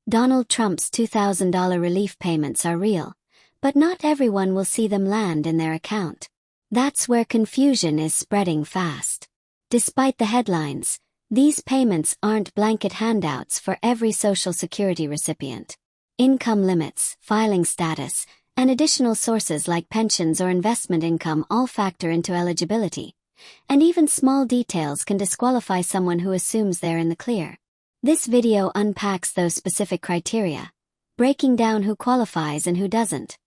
Donald Trump's $2,000 relief payments are real, but not everyone will see them land in their account. That's where confusion is spreading fast. Despite the headlines, these payments aren't blanket handouts for every Social Security recipient. Income limits, filing status, and additional sources like pensions or investment income all factor into eligibility. And even small details can disqualify someone who assumes they're in the clear. This video unpacks those specific criteria, breaking down who qualifies and who doesn't.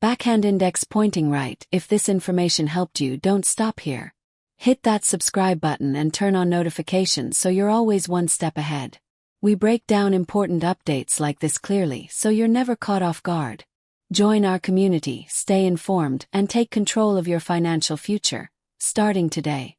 Backhand index pointing right. If this information helped you, don't stop here. Hit that subscribe button and turn on notifications so you're always one step ahead. We break down important updates like this clearly so you're never caught off guard. Join our community, stay informed, and take control of your financial future, starting today.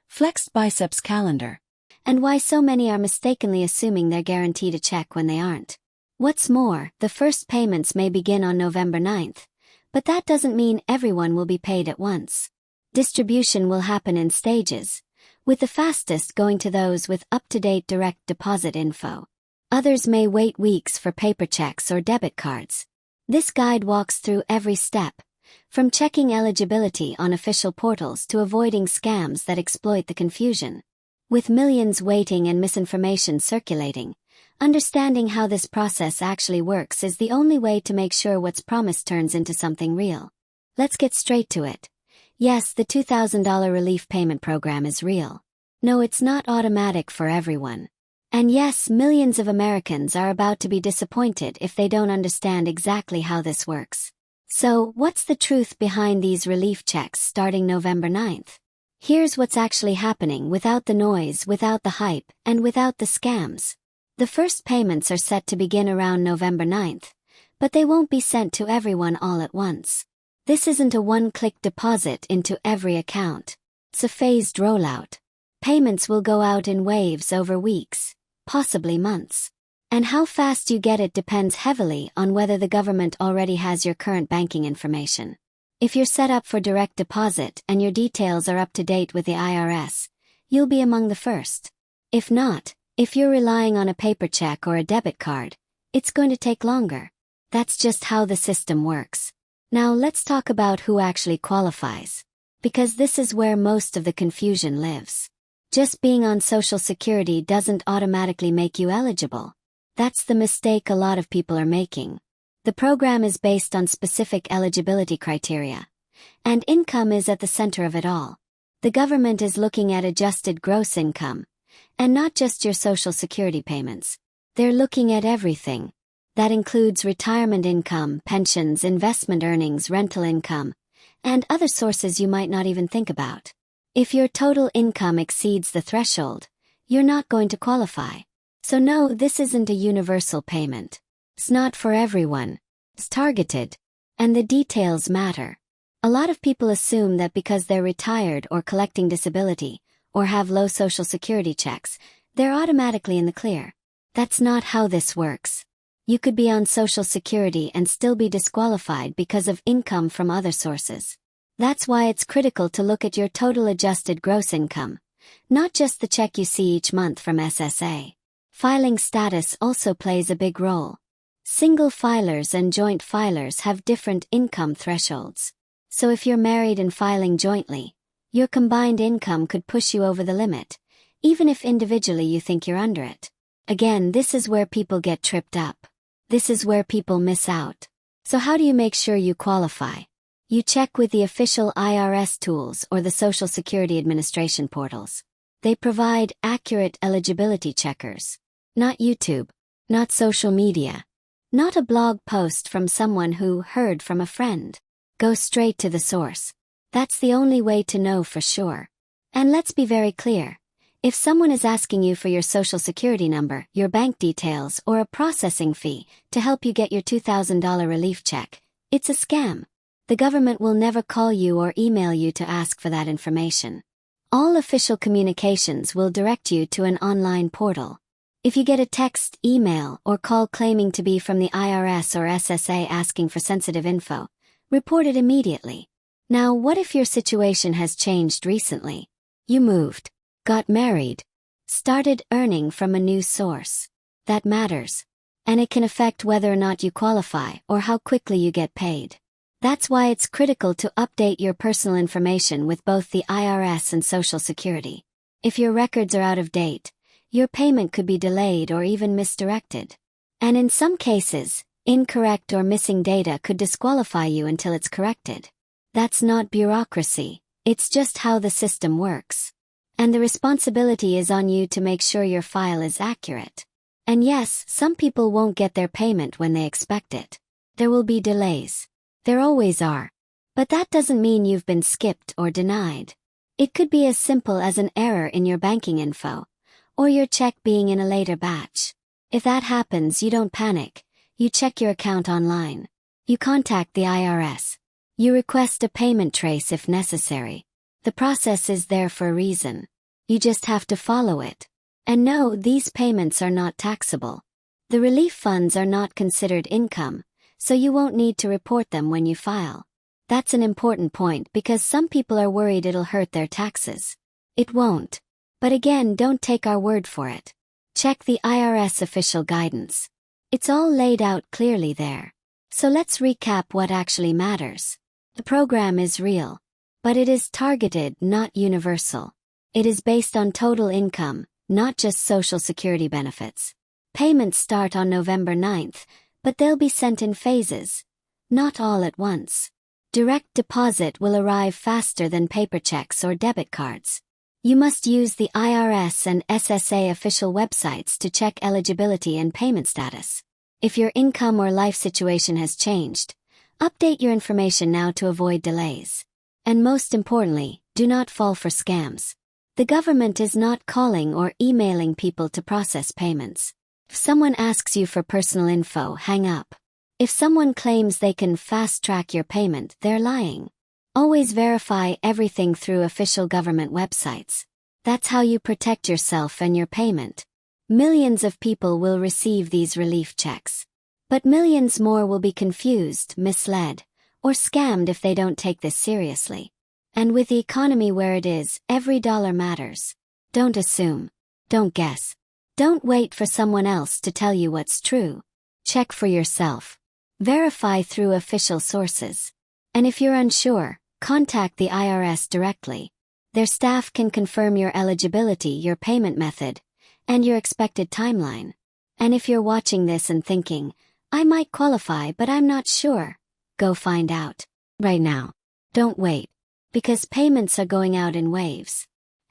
Flexed Biceps Calendar. And why so many are mistakenly assuming they're guaranteed a check when they aren't. What's more, the first payments may begin on November 9th, but that doesn't mean everyone will be paid at once. Distribution will happen in stages, with the fastest going to those with up-to-date direct deposit info. Others may wait weeks for paper checks or debit cards. This guide walks through every step, from checking eligibility on official portals to avoiding scams that exploit the confusion. With millions waiting and misinformation circulating, understanding how this process actually works is the only way to make sure what's promised turns into something real. Let's get straight to it. Yes, the $2,000 relief payment program is real. No, it's not automatic for everyone. And yes, millions of Americans are about to be disappointed if they don't understand exactly how this works. So, what's the truth behind these relief checks starting November 9th? Here's what's actually happening without the noise, without the hype, and without the scams. The first payments are set to begin around November 9th, but they won't be sent to everyone all at once. This isn't a one-click deposit into every account. It's a phased rollout. Payments will go out in waves over weeks, possibly months. And how fast you get it depends heavily on whether the government already has your current banking information. If you're set up for direct deposit and your details are up to date with the IRS, you'll be among the first. If not, if you're relying on a paper check or a debit card, it's going to take longer. That's just how the system works. Now let's talk about who actually qualifies, because this is where most of the confusion lives. Just being on Social Security doesn't automatically make you eligible. That's the mistake a lot of people are making. The program is based on specific eligibility criteria, and income is at the center of it all. The government is looking at adjusted gross income, and not just your Social Security payments. They're looking at everything. That includes retirement income, pensions, investment earnings, rental income, and other sources you might not even think about. If your total income exceeds the threshold, you're not going to qualify. So no, this isn't a universal payment. It's not for everyone. It's targeted. And the details matter. A lot of people assume that because they're retired or collecting disability, or have low Social Security checks, they're automatically in the clear. That's not how this works. You could be on Social Security and still be disqualified because of income from other sources. That's why it's critical to look at your total adjusted gross income, not just the check you see each month from SSA. Filing status also plays a big role. Single filers and joint filers have different income thresholds. So if you're married and filing jointly, your combined income could push you over the limit, even if individually you think you're under it. Again, this is where people get tripped up. This is where people miss out. So how do you make sure you qualify? You check with the official IRS tools or the Social Security Administration portals. They provide accurate eligibility checkers. Not YouTube. Not social media. Not a blog post from someone who heard from a friend. Go straight to the source. That's the only way to know for sure. And let's be very clear. If someone is asking you for your Social Security number, your bank details, or a processing fee to help you get your $2,000 relief check, it's a scam. The government will never call you or email you to ask for that information. All official communications will direct you to an online portal. If you get a text, email, or call claiming to be from the IRS or SSA asking for sensitive info, report it immediately. Now, what if your situation has changed recently? You moved, got married, started earning from a new source. That matters. and it can affect whether or not you qualify or how quickly you get paid. That's why it's critical to update your personal information with both the IRS and Social Security. If your records are out of date, your payment could be delayed or even misdirected. And in some cases, incorrect or missing data could disqualify you until it's corrected. That's not bureaucracy, it's just how the system works. And the responsibility is on you to make sure your file is accurate. And yes, some people won't get their payment when they expect it. There will be delays. There always are. But that doesn't mean you've been skipped or denied. It could be as simple as an error in your banking info, or your check being in a later batch. If that happens, you don't panic. You check your account online. You contact the IRS. You request a payment trace if necessary. The process is there for a reason. You just have to follow it. And no, these payments are not taxable. The relief funds are not considered income, so you won't need to report them when you file. That's an important point because some people are worried it'll hurt their taxes. It won't. But again, don't take our word for it. Check the IRS official guidance. It's all laid out clearly there. So let's recap what actually matters. The program is real. But it is targeted, not universal. It is based on total income, not just Social Security benefits. Payments start on November 9th, but they'll be sent in phases. Not all at once. Direct deposit will arrive faster than paper checks or debit cards. You must use the IRS and SSA official websites to check eligibility and payment status. If your income or life situation has changed, update your information now to avoid delays. And most importantly, do not fall for scams. The government is not calling or emailing people to process payments. If someone asks you for personal info, hang up. If someone claims they can fast-track your payment, they're lying. Always verify everything through official government websites. That's how you protect yourself and your payment. Millions of people will receive these relief checks. But millions more will be confused, misled, or scammed if they don't take this seriously. And with the economy where it is, every dollar matters. Don't assume. Don't guess. Don't wait for someone else to tell you what's true. Check for yourself. Verify through official sources. And if you're unsure, contact the IRS directly. Their staff can confirm your eligibility, your payment method, and your expected timeline. And if you're watching this and thinking, I might qualify but I'm not sure, go find out. Right now. Don't wait. Because payments are going out in waves.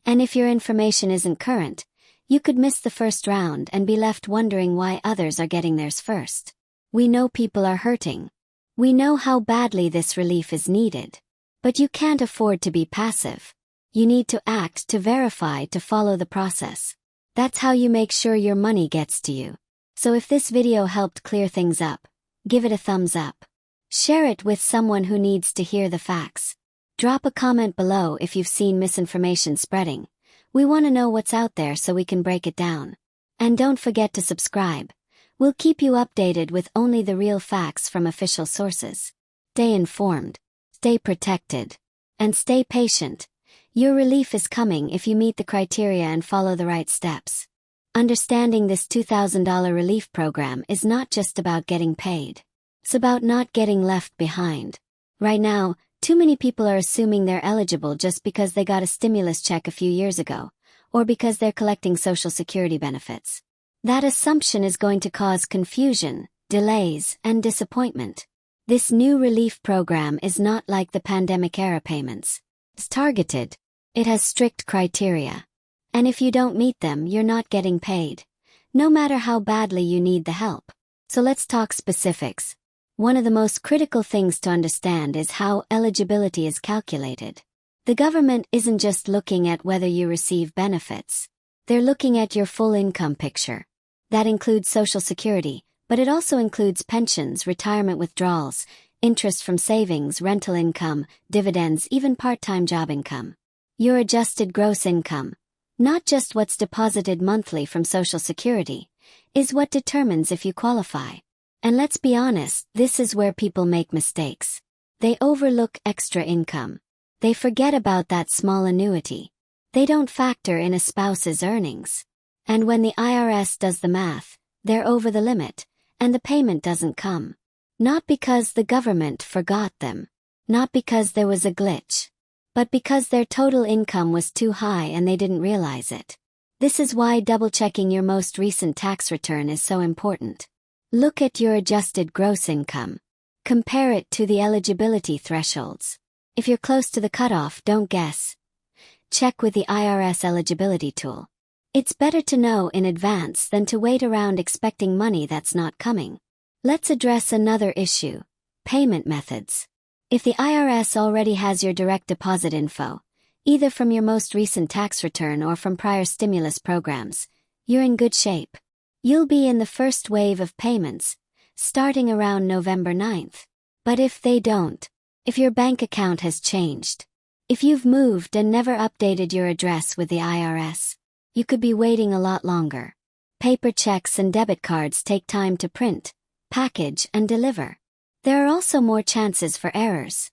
And if your information isn't current, you could miss the first round and be left wondering why others are getting theirs first. We know people are hurting. We know how badly this relief is needed. But you can't afford to be passive. You need to act, to verify, to follow the process. That's how you make sure your money gets to you. So if this video helped clear things up, give it a thumbs up. Share it with someone who needs to hear the facts. Drop a comment below if you've seen misinformation spreading. We want to know what's out there so we can break it down. And don't forget to subscribe. We'll keep you updated with only the real facts from official sources. Stay informed, stay protected, and stay patient. Your relief is coming if you meet the criteria and follow the right steps. Understanding this $2,000 relief program is not just about getting paid. It's about not getting left behind. Right now, too many people are assuming they're eligible just because they got a stimulus check a few years ago, or because they're collecting Social Security benefits. That assumption is going to cause confusion, delays, and disappointment. This new relief program is not like the pandemic-era payments. It's targeted. It has strict criteria. And if you don't meet them, you're not getting paid, no matter how badly you need the help. So let's talk specifics. One of the most critical things to understand is how eligibility is calculated. The government isn't just looking at whether you receive benefits. They're looking at your full income picture. That includes Social Security, but it also includes pensions, retirement withdrawals, interest from savings, rental income, dividends, even part-time job income. Your adjusted gross income, not just what's deposited monthly from Social Security, is what determines if you qualify. And let's be honest, this is where people make mistakes. They overlook extra income. They forget about that small annuity. They don't factor in a spouse's earnings. And when the IRS does the math, they're over the limit, and the payment doesn't come. Not because the government forgot them. Not because there was a glitch. But because their total income was too high and they didn't realize it. This is why double-checking your most recent tax return is so important. Look at your adjusted gross income. Compare it to the eligibility thresholds. If you're close to the cutoff, don't guess. Check with the IRS eligibility tool. It's better to know in advance than to wait around expecting money that's not coming. Let's address another issue: payment methods. If the IRS already has your direct deposit info, either from your most recent tax return or from prior stimulus programs, you're in good shape. You'll be in the first wave of payments, starting around November 9th. But if they don't, if your bank account has changed, if you've moved and never updated your address with the IRS, you could be waiting a lot longer. Paper checks and debit cards take time to print, package, and deliver. There are also more chances for errors.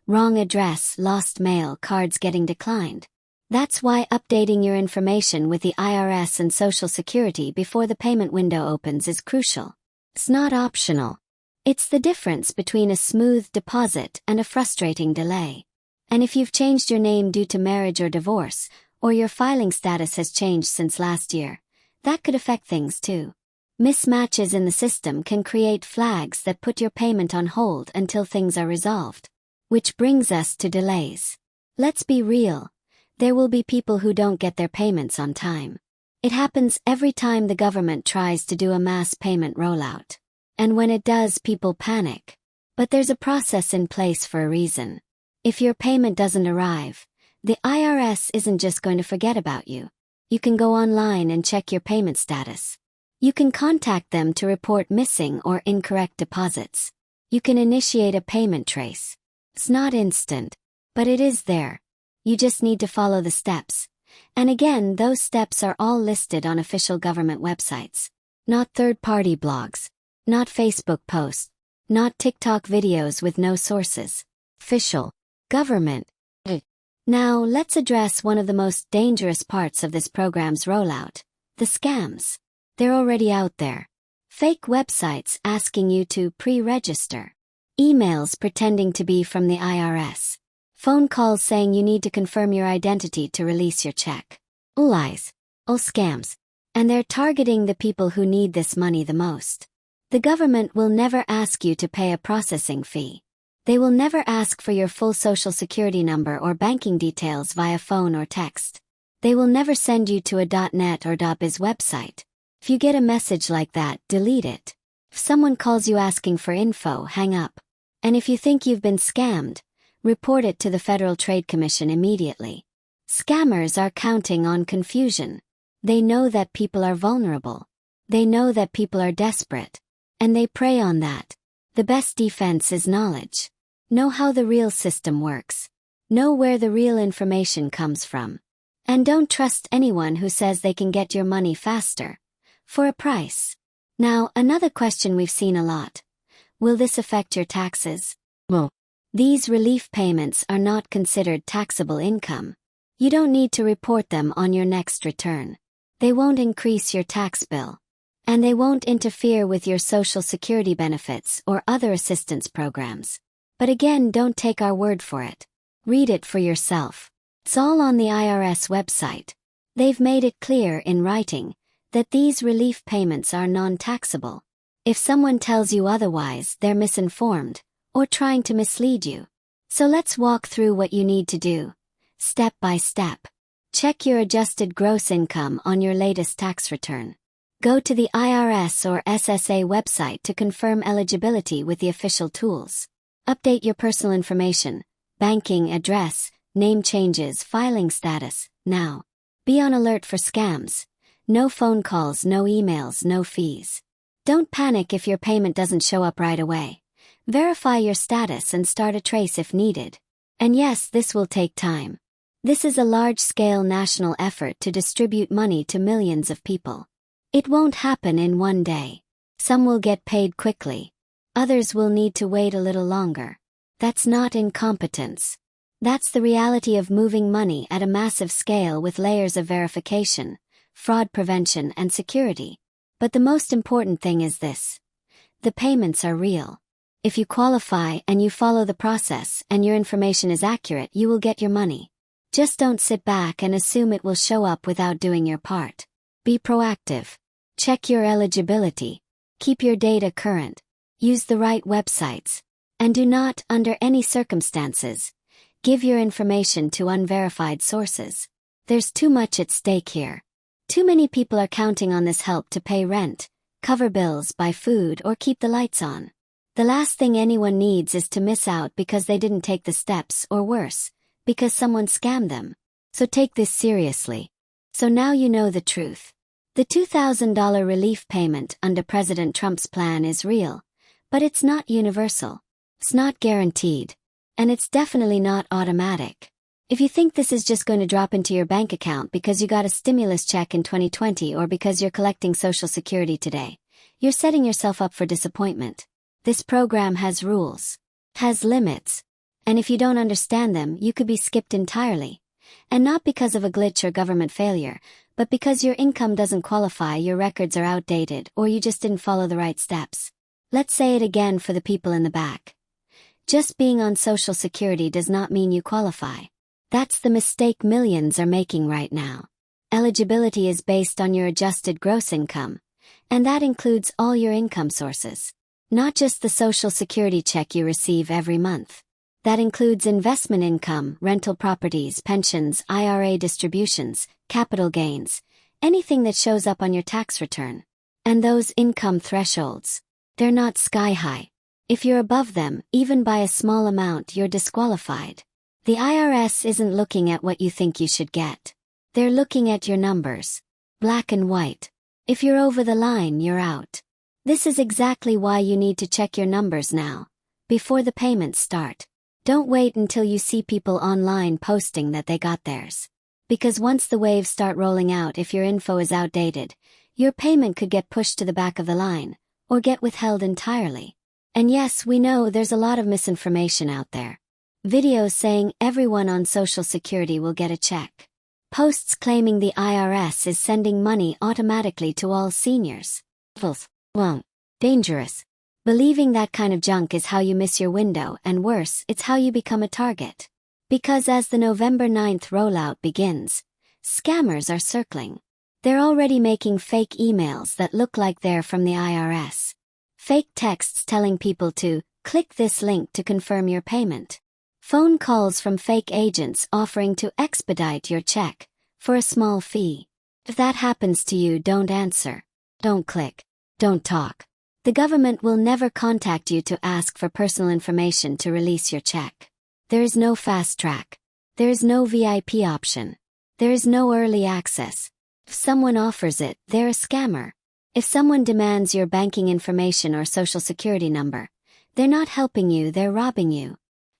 Wrong address, lost mail, cards getting declined. That's why updating your information with the IRS and Social Security before the payment window opens is crucial. It's not optional. It's the difference between a smooth deposit and a frustrating delay. And if you've changed your name due to marriage or divorce, or your filing status has changed since last year, that could affect things too. Mismatches in the system can create flags that put your payment on hold until things are resolved. Which brings us to delays. Let's be real. There will be people who don't get their payments on time. It happens every time the government tries to do a mass payment rollout. And when it does, people panic. But there's a process in place for a reason. If your payment doesn't arrive, the IRS isn't just going to forget about you. You can go online and check your payment status. You can contact them to report missing or incorrect deposits. You can initiate a payment trace. It's not instant, but it is there. You just need to follow the steps. And again, those steps are all listed on official government websites. Not third-party blogs. Not Facebook posts. Not TikTok videos with no sources. Official. Government. Now, let's address one of the most dangerous parts of this program's rollout: the scams. They're already out there. Fake websites asking you to pre-register. Emails pretending to be from the IRS. Phone calls saying you need to confirm your identity to release your check. All lies. All scams. And they're targeting the people who need this money the most. The government will never ask you to pay a processing fee. They will never ask for your full social security number or banking details via phone or text. They will never send you to a .net or .biz website. If you get a message like that, delete it. If someone calls you asking for info, hang up. And if you think you've been scammed, report it to the Federal Trade Commission immediately. Scammers are counting on confusion. They know that people are vulnerable. They know that people are desperate. And they prey on that. The best defense is knowledge. Know how the real system works. Know where the real information comes from. And don't trust anyone who says they can get your money faster. For a price. Now, another question we've seen a lot. Will this affect your taxes? Well, these relief payments are not considered taxable income. You don't need to report them on your next return. They won't increase your tax bill. And they won't interfere with your Social Security benefits or other assistance programs. But again, don't take our word for it. Read it for yourself. It's all on the IRS website. They've made it clear in writing that these relief payments are non-taxable. If someone tells you otherwise, they're misinformed or trying to mislead you. So let's walk through what you need to do, step by step. Check your adjusted gross income on your latest tax return. Go to the IRS or SSA website to confirm eligibility with the official tools. Update your personal information, banking address, name changes, filing status, now. Be on alert for scams. No phone calls, no emails, no fees. Don't panic if your payment doesn't show up right away. Verify your status and start a trace if needed. And yes, this will take time. This is a large-scale national effort to distribute money to millions of people. It won't happen in one day. Some will get paid quickly. Others will need to wait a little longer. That's not incompetence. That's the reality of moving money at a massive scale with layers of verification, fraud prevention, and security. But the most important thing is this. The payments are real. If you qualify and you follow the process and your information is accurate, you will get your money. Just don't sit back and assume it will show up without doing your part. Be proactive. Check your eligibility. Keep your data current. Use the right websites. And do not, under any circumstances, give your information to unverified sources. There's too much at stake here. Too many people are counting on this help to pay rent, cover bills, buy food, or keep the lights on. The last thing anyone needs is to miss out because they didn't take the steps, or worse, because someone scammed them. So take this seriously. So now you know the truth. The $2,000 relief payment under President Trump's plan is real, but it's not universal. It's not guaranteed. And it's definitely not automatic. If you think this is just going to drop into your bank account because you got a stimulus check in 2020 or because you're collecting Social Security today, you're setting yourself up for disappointment. This program has rules, has limits, and if you don't understand them, you could be skipped entirely. And not because of a glitch or government failure, but because your income doesn't qualify, your records are outdated, or you just didn't follow the right steps. Let's say it again for the people in the back. Just being on Social Security does not mean you qualify. That's the mistake millions are making right now. Eligibility is based on your adjusted gross income, and that includes all your income sources. Not just the Social Security check you receive every month. That includes investment income, rental properties, pensions, IRA distributions, capital gains, anything that shows up on your tax return. And those income thresholds, they're not sky high. If you're above them, even by a small amount, you're disqualified. The IRS isn't looking at what you think you should get. They're looking at your numbers. Black and white. If you're over the line, you're out. This is exactly why you need to check your numbers now, before the payments start. Don't wait until you see people online posting that they got theirs. Because once the waves start rolling out, if your info is outdated, your payment could get pushed to the back of the line, or get withheld entirely. And yes, we know there's a lot of misinformation out there. Videos saying everyone on Social Security will get a check. Posts claiming the IRS is sending money automatically to all seniors. Well, dangerous. Believing that kind of junk is how you miss your window, and worse, it's how you become a target. Because as the November 9th rollout begins, scammers are circling. They're already making fake emails that look like they're from the IRS. Fake texts telling people to click this link to confirm your payment. Phone calls from fake agents offering to expedite your check for a small fee. If that happens to you, don't answer. Don't click. Don't talk. The government will never contact you to ask for personal information to release your check. There is no fast track. There is no VIP option. There is no early access. If someone offers it, they're a scammer. If someone demands your banking information or Social Security number, they're not helping you, they're robbing you.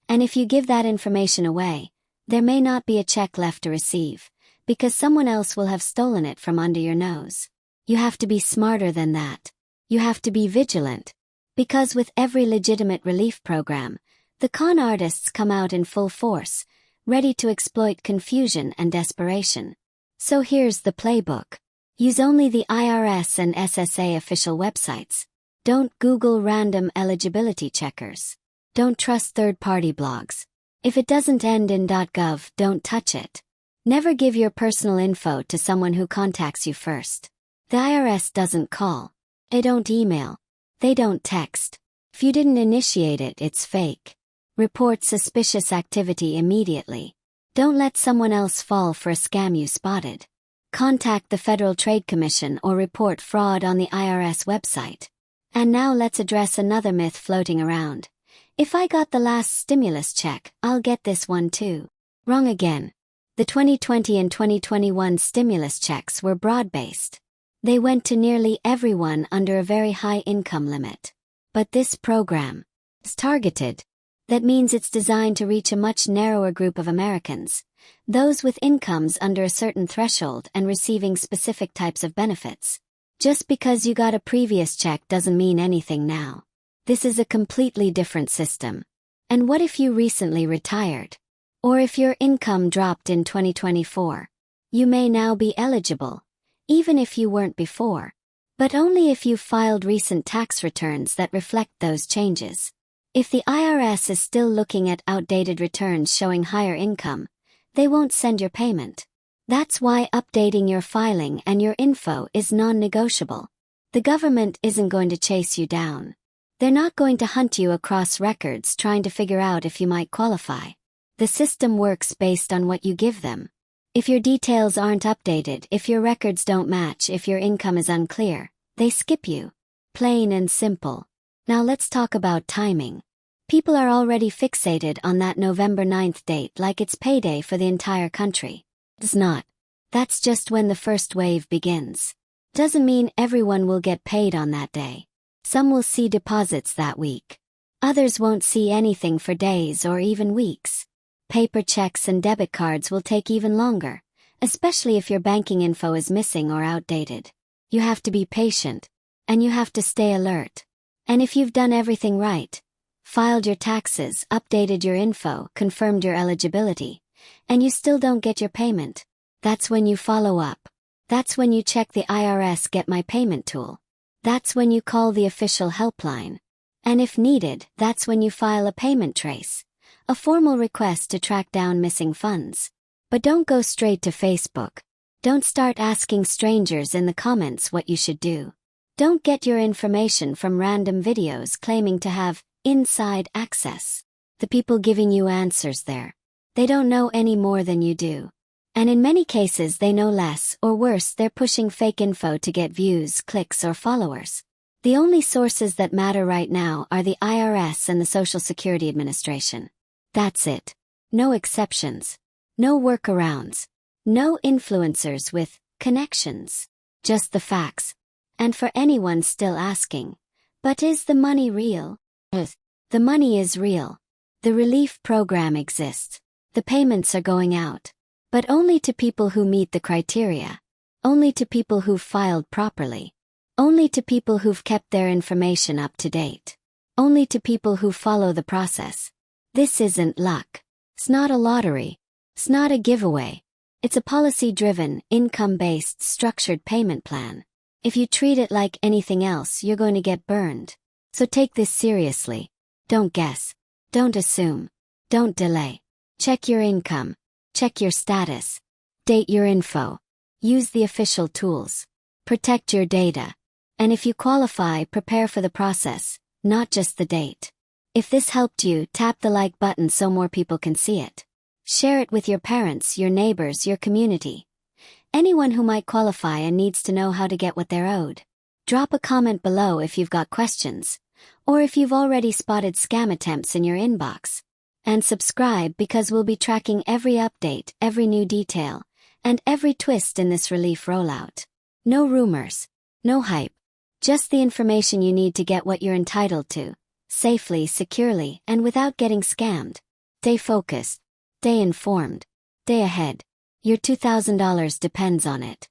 And if you give that information away, there may not be a check left to receive, because someone else will have stolen it from under your nose. You have to be smarter than that. You have to be vigilant. Because with every legitimate relief program, the con artists come out in full force, ready to exploit confusion and desperation. So here's the playbook. Use only the IRS and SSA official websites. Don't Google random eligibility checkers. Don't trust third-party blogs. If it doesn't end in .gov, don't touch it. Never give your personal info to someone who contacts you first. The IRS doesn't call. They don't email. They don't text. If you didn't initiate it, it's fake. Report suspicious activity immediately. Don't let someone else fall for a scam you spotted. Contact the Federal Trade Commission or report fraud on the IRS website. And now let's address another myth floating around. If I got the last stimulus check, I'll get this one too. Wrong again. The 2020 and 2021 stimulus checks were broad-based. They went to nearly everyone under a very high income limit. But this program is targeted. That means it's designed to reach a much narrower group of Americans, those with incomes under a certain threshold and receiving specific types of benefits. Just because you got a previous check doesn't mean anything now. This is a completely different system. And what if you recently retired? Or if your income dropped in 2024? You may now be eligible, even if you weren't before. But only if you've filed recent tax returns that reflect those changes. If the IRS is still looking at outdated returns showing higher income, they won't send your payment. That's why updating your filing and your info is non-negotiable. The government isn't going to chase you down. They're not going to hunt you across records trying to figure out if you might qualify. The system works based on what you give them. If your details aren't updated, if your records don't match, if your income is unclear, they skip you. Plain and simple. Now let's talk about timing. People are already fixated on that November 9th date like it's payday for the entire country. It's not. That's just when the first wave begins. Doesn't mean everyone will get paid on that day. Some will see deposits that week. Others won't see anything for days or even weeks. Paper checks and debit cards will take even longer, especially if your banking info is missing or outdated. You have to be patient, and you have to stay alert. And if you've done everything right, filed your taxes, updated your info, confirmed your eligibility, and you still don't get your payment, that's when you follow up. That's when you check the IRS Get My Payment tool. That's when you call the official helpline. And if needed, that's when you file a payment trace, a formal request to track down missing funds. But don't go straight to Facebook. Don't start asking strangers in the comments what you should do. Don't get your information from random videos claiming to have inside access. The people giving you answers there, they don't know any more than you do. And in many cases they know less, or worse, they're pushing fake info to get views, clicks, or followers. The only sources that matter right now are the IRS and the Social Security Administration. That's it. No exceptions. No workarounds. No influencers with connections. Just the facts. And for anyone still asking, but is the money real? The money is real. The relief program exists. The payments are going out. But only to people who meet the criteria. Only to people who've filed properly. Only to people who've kept their information up to date. Only to people who follow the process. This isn't luck. It's not a lottery. It's not a giveaway. It's a policy-driven, income-based, structured payment plan. If you treat it like anything else, you're going to get burned. So take this seriously. Don't guess. Don't assume. Don't delay. Check your income. Check your status. Date your info. Use the official tools. Protect your data. And if you qualify, prepare for the process, not just the date. If this helped you, tap the like button so more people can see it. Share it with your parents, your neighbors, your community. Anyone who might qualify and needs to know how to get what they're owed. Drop a comment below if you've got questions, or if you've already spotted scam attempts in your inbox. And subscribe, because we'll be tracking every update, every new detail, and every twist in this relief rollout. No rumors. No hype. Just the information you need to get what you're entitled to, safely, securely, and without getting scammed. Stay focused. Stay informed. Stay ahead. Your $2,000 depends on it.